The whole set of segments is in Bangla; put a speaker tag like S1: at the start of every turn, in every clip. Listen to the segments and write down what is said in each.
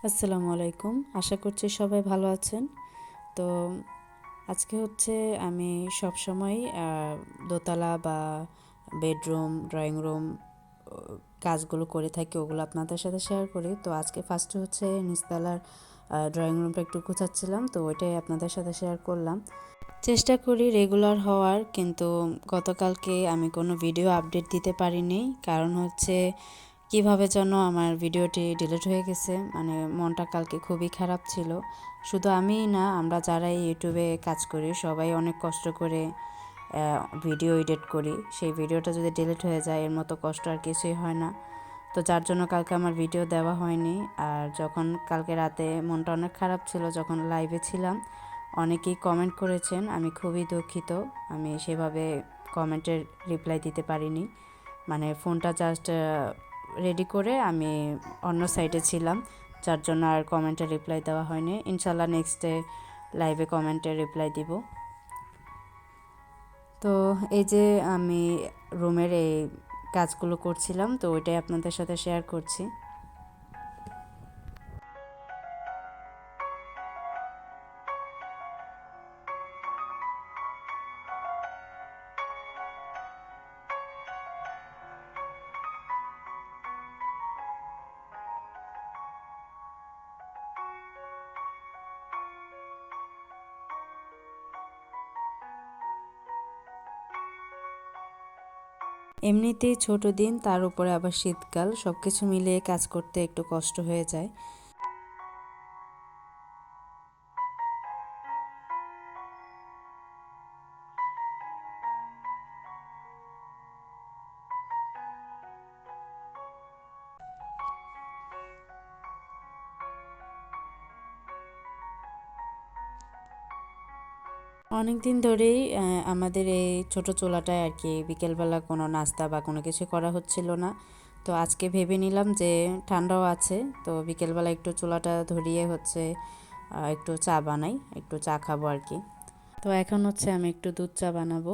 S1: আসসালামু আলাইকুম। আশা করছি সবাই ভালো আছেন। তো আজকে হচ্ছে আমি সবসময় দোতলা বা বেডরুম, ড্রয়িং রুম কাজগুলো করে থাকি, ওগুলো আপনাদের সাথে শেয়ার করি। তো আজকে ফার্স্টে হচ্ছে নিচতলার ড্রয়িং রুমটা একটু গোছাচ্ছিলাম, তো ওইটাই আপনাদের সাথে শেয়ার করলাম। চেষ্টা করি রেগুলার হওয়ার, কিন্তু গতকালকে আমি কোনো ভিডিও আপডেট দিতে পারিনি। কারণ হচ্ছে কিভাবে যেন আমার ভিডিওটি ডিলিট হয়ে গেছে। মানে মনটা কালকে খুবই খারাপ ছিল। শুধু আমিই না, আমরা যারা এই ইউটিউবে কাজ করি সবাই অনেক কষ্ট করে ভিডিও এডিট করি। সেই ভিডিওটা যদি ডিলিট হয়ে যায়, এর মতো কষ্ট আর কিছুই হয় না। তো যার জন্য কালকে আমার ভিডিও দেওয়া হয়নি। আর যখন কালকে রাতে মনটা অনেক খারাপ ছিল, যখন লাইভে ছিলাম, অনেকেই কমেন্ট করেছেন, আমি খুবই দুঃখিত। আমি সেভাবে কমেন্টের রিপ্লাই দিতে পারিনি। মানে ফোনটা জাস্ট রেডি করে আমি অন্য সাইডে ছিলাম, যার জন্য আর কমেন্টের রিপ্লাই দেওয়া হয়নি। ইনশাল্লাহ নেক্সট ডে লাইভে কমেন্টের রিপ্লাই দিব। তো এই যে আমি রুমের এই কাজগুলো করছিলাম, তো ওইটাই আপনাদের সাথে শেয়ার করছি। এমনিতেই ছোট দিন, তার উপরে আবার শীতকাল, সব কিছু মিলিয়ে কাজ করতে একটু কষ্ট হয়ে যায়। অনেক দিন ধরেই আমাদের এই ছোট চুলাটায় আর কি বিকেলবেলা কোনো নাস্তা বা কোনো কিছু করা হচ্ছিল না। তো আজকে ভেবে নিলাম যে ঠান্ডাও আছে, তো বিকেলবেলা একটু চুলাটা ধরিয়ে হচ্ছে একটু চা বানাই, একটু চা খাবো আর কি। তো এখন হচ্ছে আমি একটু দুধ চা বানাবো।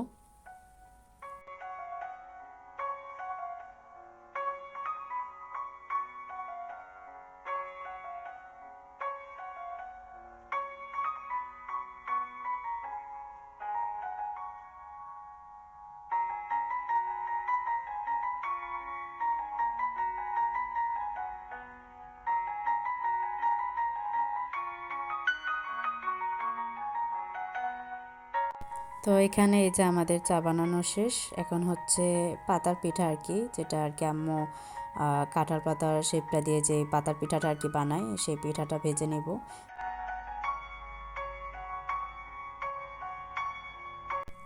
S1: তো এখানে এই যে আমাদের চা বানানো শেষ। এখন হচ্ছে পাতার পিঠা আর কি, যেটা আর কি আম্মু কাঁঠাল পাতার শেপটা দিয়ে যে পাতার পিঠাটা আর কি বানায়, সেই পিঠাটা ভেজে নেব।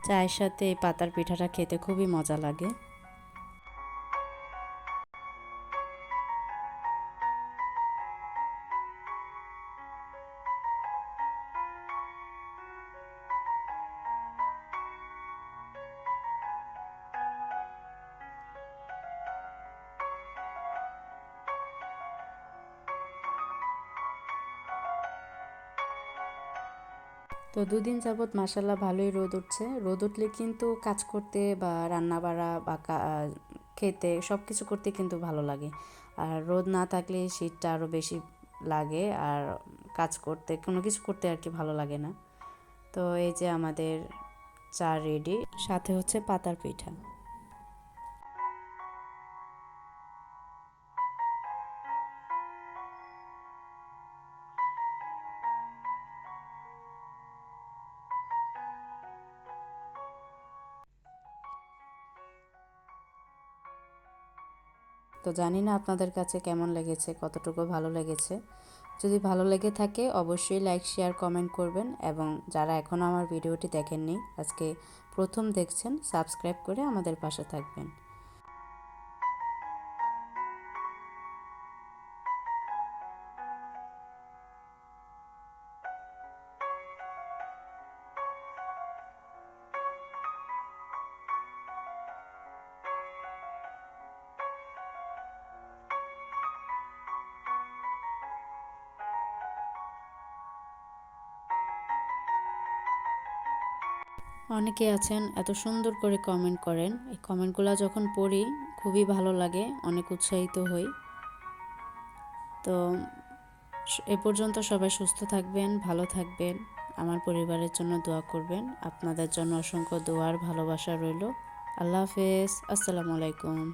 S1: চায়ের সাথে এই পাতার পিঠাটা খেতে খুবই মজা লাগে। তো দুদিন যাবৎ মাসাল্লাহ ভালোই রোদ উঠছে। রোদ উঠলে কিন্তু কাজ করতে বা রান্না বাড়া বা খেতে সব কিছু করতে কিন্তু ভালো লাগে। আর রোদ না থাকলে শীতটা আরও বেশি লাগে, আর কাজ করতে কোনো কিছু করতে আর কি ভালো লাগে না। তো এই যে আমাদের চা রেডি, সাথে হচ্ছে পাতার পিঠা। তো জানি না আপনাদের কাছে কেমন লেগেছে, কতটুকু ভালো লেগেছে। যদি ভালো লেগে থাকে অবশ্যই লাইক শেয়ার কমেন্ট করবেন, এবং যারা এখনও আমার ভিডিওটি দেখেননি, আজকে প্রথম দেখছেন, সাবস্ক্রাইব করে আমাদের পাশে থাকবেন। অনেকে আছেন এত সুন্দর করে কমেন্ট করেন, এই কমেন্টগুলো যখন পড়ি খুবই ভালো লাগে, অনেক উৎসাহিত হই। তো এ পর্যন্ত সবাই সুস্থ থাকবেন, ভালো থাকবেন, আমার পরিবারের জন্য দোয়া করবেন। আপনাদের জন্য অসংখ্য দোয়ার ভালোবাসা রইল। আল্লাহ হাফেজ, আসসালামু আলাইকুম।